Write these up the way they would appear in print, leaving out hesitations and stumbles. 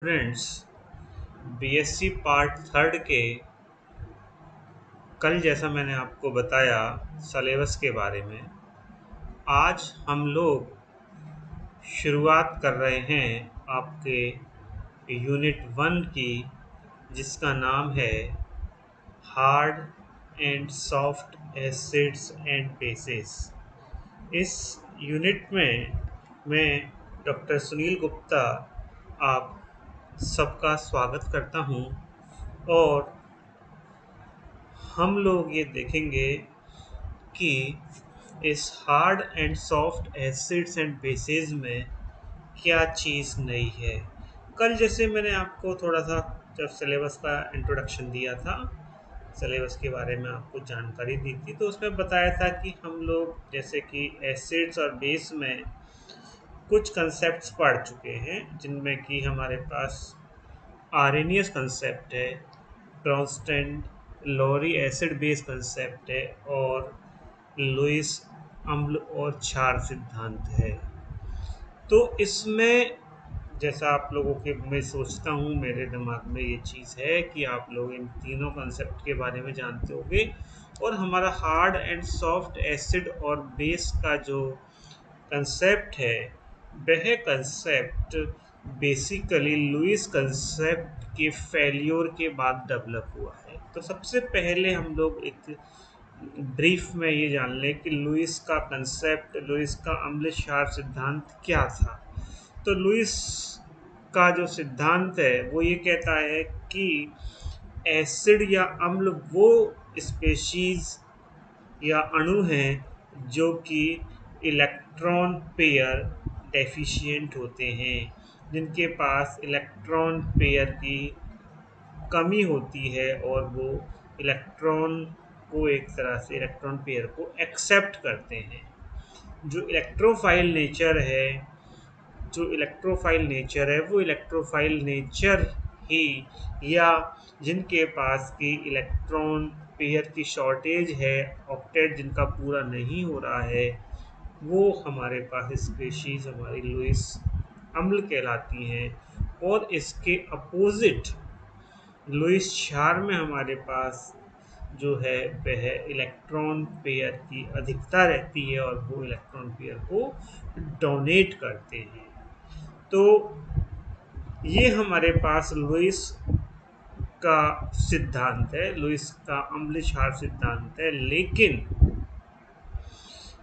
Friends, BSc part third के कल जैसा मैंने आपको बताया सलेबस के बारे में। आज हम लोग शुरुआत कर रहे हैं आपके यूनिट वन की, जिसका नाम है hard and soft acids and basis. इस यूनिट में मैं डॉक्टर सुनील गुप्ता आप सबका स्वागत करता हूं और हम लोग ये देखेंगे कि इस hard and soft acids and bases में क्या चीज़ नई है। कल जैसे मैंने आपको थोड़ा सा जब सिलेबस का इंट्रोडक्शन दिया था, सिलेबस के बारे में आपको जानकारी दी थी, तो उसमें बताया था कि हम लोग जैसे कि एसिड्स और बेस में कुछ कंसेप्ट्स पढ़ चुके हैं, जिनमें कि हमारे पास आर्रेनियस कंसेप्ट है, ब्रॉन्स्टैंड लोरी एसिड बेस कंसेप्ट है और लुईस अम्ल और क्षार सिद्धांत है। तो इसमें जैसा आप लोगों के मैं सोचता हूँ मेरे दिमाग में ये चीज़ है कि आप लोग इन तीनों कंसेप्ट के बारे में जानते होंगे और हमारा हार्ड एंड सॉफ्ट एसिड और बेस का जो कंसेप्ट है, वह कंसेप्ट बेसिकली लुईस कंसेप्ट के फेल्योर के बाद डेवलप हुआ है। तो सबसे पहले हम लोग एक ब्रीफ में ये जान लें कि लुईस का कंसेप्ट, लुईस का अम्ल क्षार सिद्धांत क्या था। तो लुईस का जो सिद्धांत है वो ये कहता है कि एसिड या अम्ल वो स्पेशीज या अणु हैं जो कि इलेक्ट्रॉन पेयर डेफिशिएंट होते हैं, जिनके पास इलेक्ट्रॉन पेयर की कमी होती है और वो इलेक्ट्रॉन को एक तरह से इलेक्ट्रॉन पेयर को एक्सेप्ट करते हैं। जो इलेक्ट्रोफाइल नेचर है जो इलेक्ट्रोफाइल नेचर है वो इलेक्ट्रोफाइल नेचर ही, या जिनके पास की इलेक्ट्रॉन पेयर की शॉर्टेज है, ऑक्टेट जिनका पूरा नहीं हो रहा है, वो हमारे पास स्पेशीज हमारी लुईस अम्ल कहलाती हैं। और इसके अपोजिट लुईस क्षार में हमारे पास जो है वह इलेक्ट्रॉन पेयर की अधिकता रहती है और वो इलेक्ट्रॉन पेयर को डोनेट करते हैं। तो ये हमारे पास लुईस का सिद्धांत है, लुईस का अम्ल क्षार सिद्धांत है। लेकिन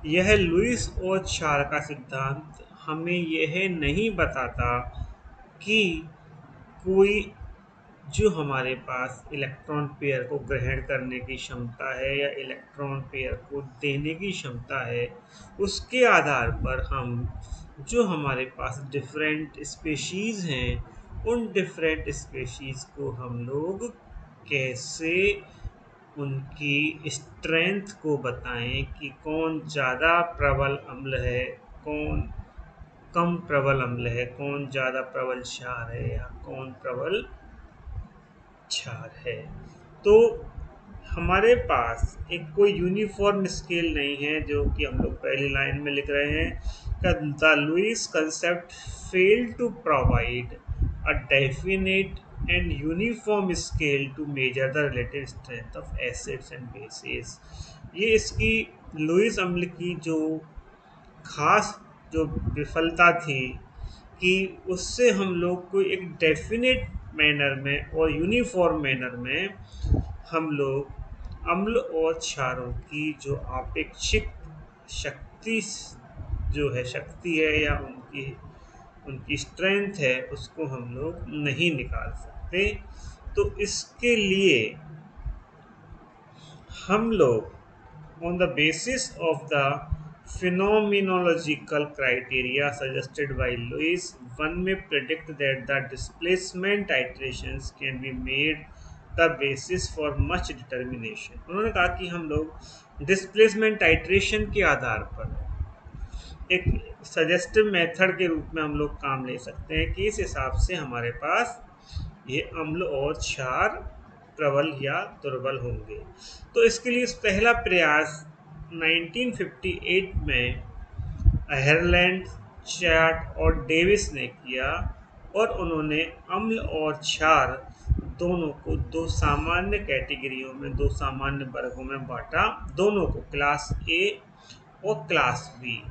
यह लुईस और क्षार का सिद्धांत हमें यह नहीं बताता कि कोई जो हमारे पास इलेक्ट्रॉन पेयर को ग्रहण करने की क्षमता है या इलेक्ट्रॉन पेयर को देने की क्षमता है, उसके आधार पर हम जो हमारे पास डिफरेंट स्पेशीज हैं, उन डिफरेंट स्पेशीज को हम लोग कैसे उनकी स्ट्रेंथ को बताएं कि कौन ज़्यादा प्रबल अम्ल है, कौन कम प्रबल अम्ल है, कौन ज़्यादा प्रबल क्षार है या कौन प्रबल क्षार है। तो हमारे पास एक कोई यूनिफॉर्म स्केल नहीं है, जो कि हम लोग पहली लाइन में लिख रहे हैं। The Lewis concept fail to provide a definite and uniform scale to measure the relative strength of acids and bases. ये इसकी लुईस अम्ल की जो खास जो विफलता थी कि उससे हम लोग को एक डेफिनेट मैनर में और यूनिफॉर्म मैनर में हम लोग अम्ल और क्षारों की जो आपेक्षिक शक्ति शक्ति है या उनकी उनकी स्ट्रेंथ है, उसको हम लोग नहीं निकाल सकते। तो इसके लिए हम लोग on the basis of the phenomenological criteria suggested by Lewis, one may predict that the displacement iterations can be made the basis for much determination। उन्होंने कहा कि हम लोग डिस्प्लेसमेंट टाइट्रेशन के आधार पर एक सजेस्टिव मेथड के रूप में हम लोग काम ले सकते हैं कि इस हिसाब से हमारे पास ये अम्ल और क्षार प्रबल या दुर्बल होंगे। तो इसके लिए पहला प्रयास 1958 में आयरलैंड, चार्ट और डेविस ने किया और उन्होंने अम्ल और क्षार दोनों को दो सामान्य कैटेगरियों में, दो सामान्य वर्गों में बांटा, दोनों को क्लास ए और क्लास बी।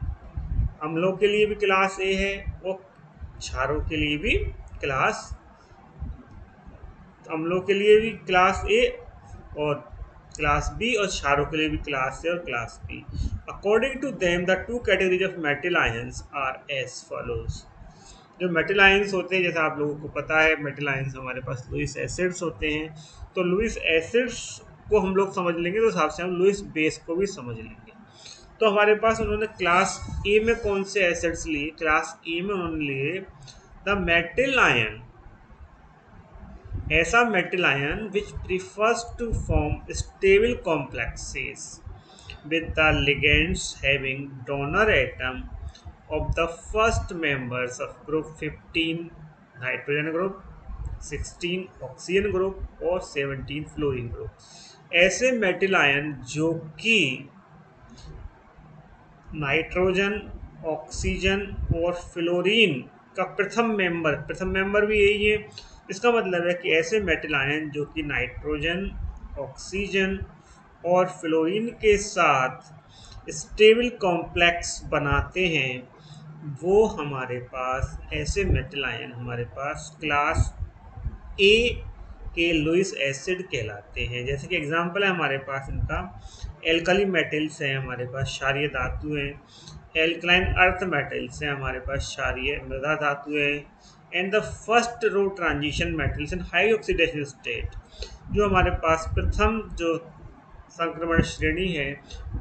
अम्लों के लिए भी क्लास ए है और क्षारों के लिए भी क्लास, अम्लों के लिए भी क्लास ए और क्लास बी, और क्षारों के लिए भी क्लास ए और class B. According to them the two categories of metal ions are as follows. जो मेटल आयंस होते हैं, जैसा आप लोगों को पता है, मेटल आयंस हमारे पास लुईस एसिड्स होते हैं। तो लुईस एसिड्स को हम लोग समझ लेंगे तो हिसाब से हम लुईस बेस को भी समझ लेंगे। तो हमारे पास उन्होंने क्लास ए में कौन से एसिड्स लिए? क्लास ए में उन्होंने लिए द मेटल आयन, ऐसा metal ion which prefers to form stable complexes with the ligands having donor atom of the first members of group 15 nitrogen group, 16 oxygen group और 17 फ्लोरीन ग्रुप। ऐसे metal ion जो कि nitrogen, oxygen और fluorine का प्रथम member भी यही है। इसका मतलब है कि ऐसे मेटल आयन जो कि नाइट्रोजन, ऑक्सीजन और फ्लोरीन के साथ स्टेबल कॉम्प्लेक्स बनाते हैं, वो हमारे पास ऐसे मेटल आयन हमारे पास क्लास ए के लुईस एसिड कहलाते हैं। जैसे कि एग्जांपल है हमारे पास इनका, एल्कली मेटल्स हैं हमारे पास, क्षारीय धातु हैं। एल्कलाइन अर्थ मेटल्स हैं हमारे पास, क्षारीय मृदा धातु है। And the first row transition metals in high oxidation state, जो हमारे पास प्रथम जो संक्रमण श्रेणी है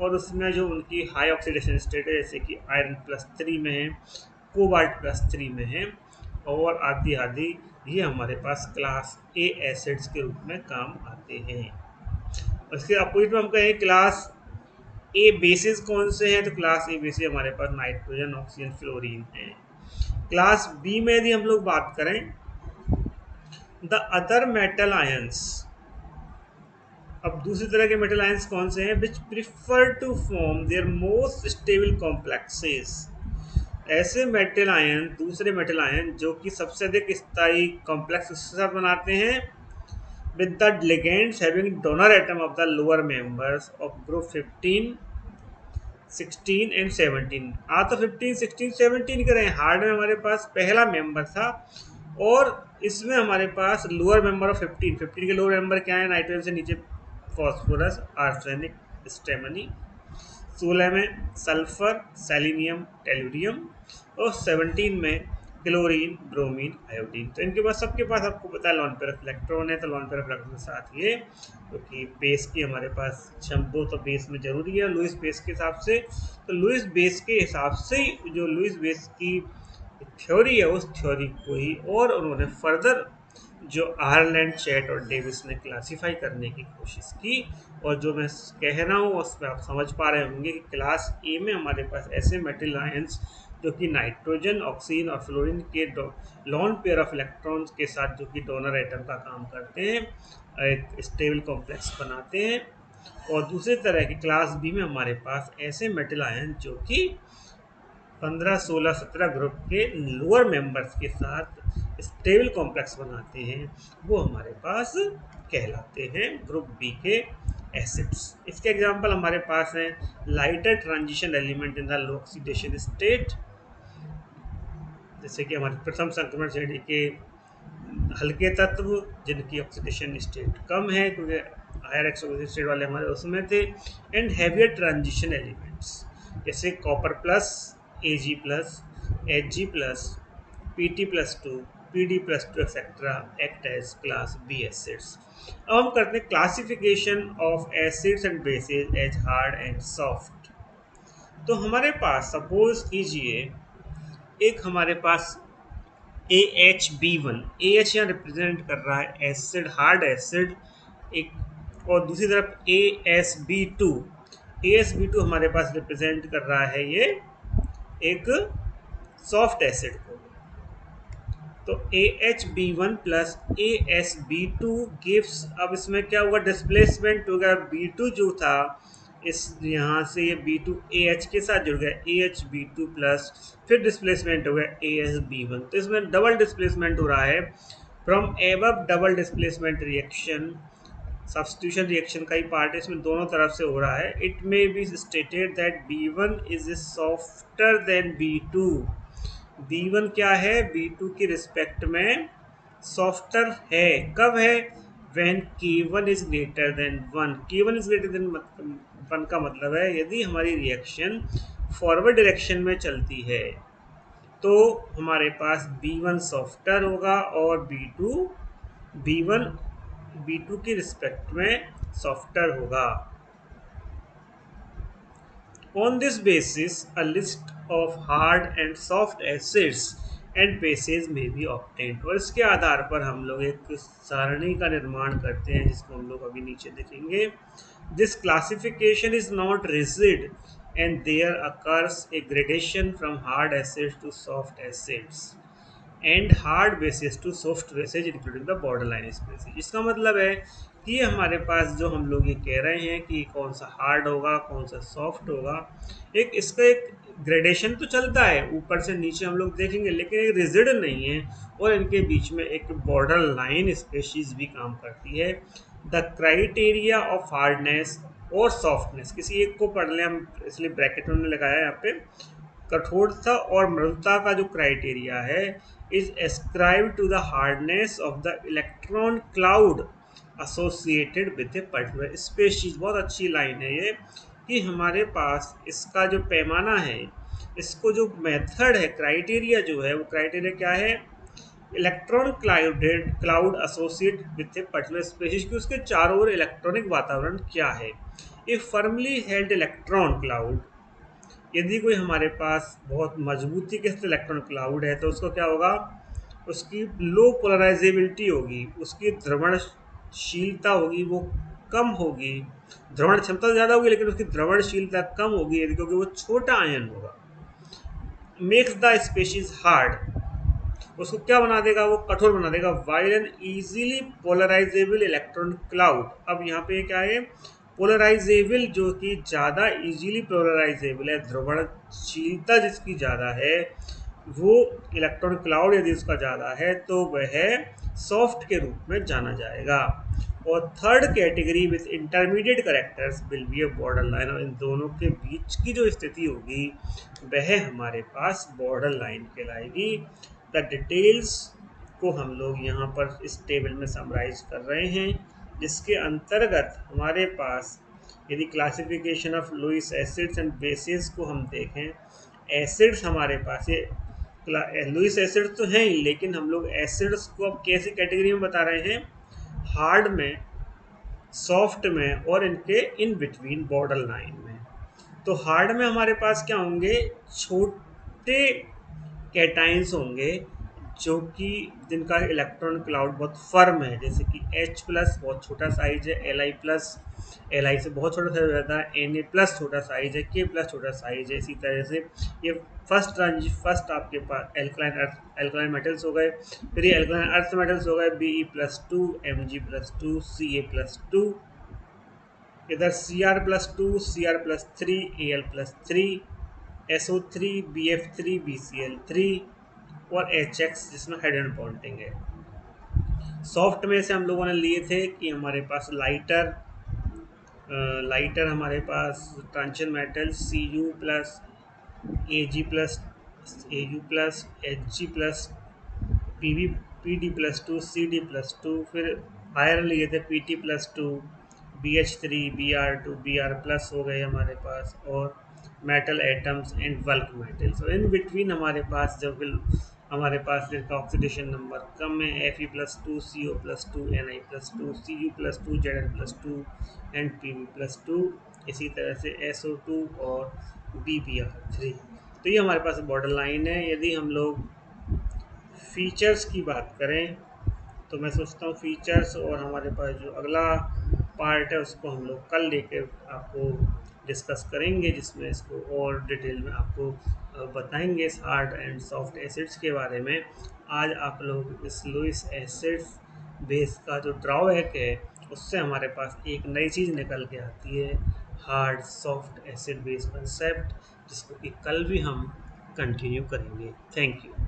और उसमें जो उनकी हाई ऑक्सीडेशन स्टेट है, जैसे कि आयरन +3 में है, कोबाल्ट +3 में है और आदि आदि, ये हमारे पास क्लास ए एसिड्स के रूप में काम आते हैं। उसके अपोजिट में हम कहें क्लास ए बेसिस कौन से हैं, तो क्लास ए बेसिस हमारे पास नाइट्रोजन, ऑक्सीजन, फ्लोरीन है। क्लास बी में यदि हम लोग बात करें, द अदर मेटल आयंस, अब दूसरी तरह के मेटल आयंस कौन से हैं, which prefer to form their most stable complexes. ऐसे मेटल आयन, दूसरे मेटल आयन जो कि सबसे अधिक स्थायी कॉम्प्लेक्स के साथ बनाते हैं, with the ligands having donor atom of the lower members of group 15, 16 and 17। तो 15, 16, 17 के रहे, हार्ड में हमारे पास पहला मेंबर था और इसमें हमारे पास लोअर मेंबर ऑफ 15, 15 के लोअर मेंबर क्या है, नाइट्रोजन से नीचे फॉस्फोरस, आर्सेनिक, स्टेमनी, 16 में सल्फर, सेलिनियम, टेलुरियम और 17 में क्लोरीन, ब्रोमीन, आयोडीन। तो इनके पास सबके पास आपको पता है लॉन पेयर ऑफ इलेक्ट्रॉन है, तो लॉन पेयर ऑफ इलेक्ट्रॉन के साथ ये, क्योंकि बेस की हमारे पास दो तो बेस में जरूरी है लुईस बेस के हिसाब से। तो लुईस बेस के हिसाब से ही जो लुईस बेस की थ्योरी है उस थ्योरी को ही और उन्होंने फर्दर जो आयरलैंड, चैट और डेविस ने क्लासीफाई करने की कोशिश की। और जो मैं कह रहा हूँ उसमें आप समझ पा रहे होंगे कि क्लास ए में हमारे पास ऐसे मेटल आयंस जो कि नाइट्रोजन, ऑक्सीजन और फ्लोरीन के लॉन पेयर ऑफ इलेक्ट्रॉन्स के साथ जो कि डोनर एटम का काम करते हैं, एक स्टेबल कॉम्प्लेक्स बनाते हैं। और दूसरी तरह की क्लास बी में हमारे पास ऐसे मेटल आयन जो कि 15, 16, 17 ग्रुप के लोअर मेंबर्स के साथ स्टेबल कॉम्प्लेक्स बनाते हैं, वो हमारे पास कहलाते हैं ग्रुप बी के एसिड्स। इसके एग्जांपल हमारे पास हैं lighter transition element in the low oxidation state, जैसे कि हमारे प्रथम संक्रमण श्रेणी के हल्के तत्व जिनकी ऑक्सीडेशन स्टेट कम है, क्योंकि हायर ऑक्सीडेशन स्टेट वाले हमारे उसमें थे। एंड हैवियर ट्रांजिशन एलिमेंट्स जैसे copper plus, Ag+, Hg+, Pt+2, Pd+2 etcetera act as class B acids. अब हम करते हैं classification of acids and bases as hard and soft. तो हमारे पास सपोज कीजिए एक हमारे पास AHB1, AH यहाँ रिप्रेजेंट कर रहा है एसिड, हार्ड एसिड एक, और दूसरी तरफ ASB2, ASB2 हमारे पास रिप्रेजेंट कर रहा है ये एक सॉफ्ट एसिड को। तो AHB1 प्लस ASB2 गिव्स, अब इसमें क्या हुआ, डिस्प्लेसमेंट होगा, B2 जो था इस यहाँ से ये B2 AH के साथ जुड़ गया, AH B2 प्लस, फिर डिस्प्लेसमेंट हो गया ASB1। तो इसमें डबल डिस्प्लेसमेंट हो रहा है। From above double displacement reaction, substitution reaction का ही पार्ट है, इसमें दोनों तरफ से हो रहा है। It may be stated that B1 is softer then B2। B1 क्या है, B2 की रिस्पेक्ट में सॉफ्टर है। कब है, when K1 is greater than 1। K1 is greater than 1 का मतलब है यदि हमारी रिएक्शन फॉरवर्ड डायरेक्शन में चलती है तो हमारे पास B1 सॉफ्टर होगा और B1 B2 की रिस्पेक्ट में सॉफ्टर होगा। On this basis, a list of hard and soft acids and bases may be obtained। और इसके आधार पर हम लोग एक सारणी का निर्माण करते हैं जिसको हम लोग अभी नीचे देखेंगे। This classification is not rigid and there occurs a gradation from hard acids to soft acids and hard bases to soft bases including the border line species. इसका मतलब है कि हमारे पास जो हम लोग ये कह रहे हैं कि कौन सा हार्ड होगा कौन सा सॉफ्ट होगा, एक इसका एक ग्रेडेशन तो चलता है ऊपर से नीचे हम लोग देखेंगे, लेकिन एक रिजिड नहीं है और इनके बीच में एक बॉर्डर लाइन स्पीशीज भी काम करती है। द क्राइटेरिया ऑफ हार्डनेस और सॉफ्टनेस, किसी एक को पढ़ लें हम इसलिए ब्रैकेट में लगाया है यहाँ पे। कठोरता और मृदुता का जो क्राइटेरिया है is ascribe to the hardness of the electron cloud associated with a particular species. बहुत अच्छी लाइन है ये कि हमारे पास इसका जो पैमाना है, इसको जो मेथड है, क्राइटेरिया जो है वो क्राइटेरिया क्या है, electron cloud associate with a particular species की उसके चारों ओर इलेक्ट्रॉनिक वातावरण क्या है। ए फर्मली हेल्ड इलेक्ट्रॉन क्लाउड, यदि कोई हमारे पास बहुत मजबूती के साथ इलेक्ट्रॉन क्लाउड है तो उसको क्या होगा, उसकी लो पोलराइजेबिलिटी होगी, उसकी द्रवणशीलता होगी वो कम होगी। द्रवण क्षमता ज़्यादा होगी लेकिन उसकी द्रवणशीलता कम होगी यदि, क्योंकि वो छोटा आयन होगा। मेक्स द स्पीशीज हार्ड, उसको क्या बना देगा, वो कठोर बना देगा। While an easily polarisable electron cloud, अब यहाँ पे क्या है, पोलराइजेबल जो कि ज़्यादा इजीली पोलराइजेबल है, ध्रुवणशीलता जिसकी ज़्यादा है, वो इलेक्ट्रॉन क्लाउड यदि उसका ज़्यादा है तो वह सॉफ्ट के रूप में जाना जाएगा। और third category with intermediate characters will be A border line, और इन दोनों के बीच की जो स्थिति होगी वह हमारे पास बॉर्डर लाइन कहलाएगी। द डिटेल्स को हम लोग यहाँ पर इस टेबल में समराइज कर रहे हैं, जिसके अंतर्गत हमारे पास यदि classification of Lewis acids and bases को हम देखें, एसिड्स हमारे पास ये लुईस एसिड्स तो हैं ही, लेकिन हम लोग एसिड्स को अब कैसी कैटेगरी में बता रहे हैं, हार्ड में, सॉफ्ट में और इनके इन बिटवीन बॉर्डर लाइन में। तो हार्ड में हमारे पास क्या होंगे, छोटे कैटाइंस होंगे जो कि जिनका इलेक्ट्रॉन क्लाउड बहुत फर्म है, जैसे कि H प्लस बहुत छोटा साइज है, Li प्लस Li से बहुत छोटा साइज रहता है, Na प्लस छोटा साइज है, K प्लस छोटा साइज है। इसी तरह से ये फर्स्ट आपके पास एल्कलाइन मेटल्स हो गए, फिर ये एल्कलाइन अर्थ मेटल्स हो गए, Be+2 Mg+2 Ca+2, इधर Cr+2 Cr+3 Al+3 SO3 Bf3 BCl3 और HX जिसमें हाइड्रोजन बॉन्डिंग है। सॉफ्ट में से हम लोगों ने लिए थे कि हमारे पास लाइटर हमारे पास transition metal Cu plus Ag plus Hg plus PD+2 CD+2, फिर आयरन लिए थे Pt+2 BH3 Br2 Br plus हो गए हमारे पास, और metal atoms and bulk metals. In between हमारे पास जब हमारे पास जिनका ऑक्सीडेशन नंबर कम है, Fe+2 CO+2 Ni+2 Cu+2 Zn+2 and Pb+2, इसी तरह से SO2 और Bbr3। तो ये हमारे पास बॉर्डर लाइन है। यदि हम लोग फीचर्स की बात करें तो मैं सोचता हूँ फीचर्स और हमारे पास जो अगला पार्ट है उसको हम लोग कल लेकर आपको डिस्कस करेंगे, जिसमें इसको और डिटेल में आपको बताएंगे इस हार्ड एंड सॉफ्ट एसिड्स के बारे में। आज आप लोग इस लुईस एसिड्स बेस का जो ड्रॉबैक है उससे हमारे पास एक नई चीज़ निकल के आती है, hard soft acid base concept, जिसको कि कल भी हम कंटिन्यू करेंगे। Thank you.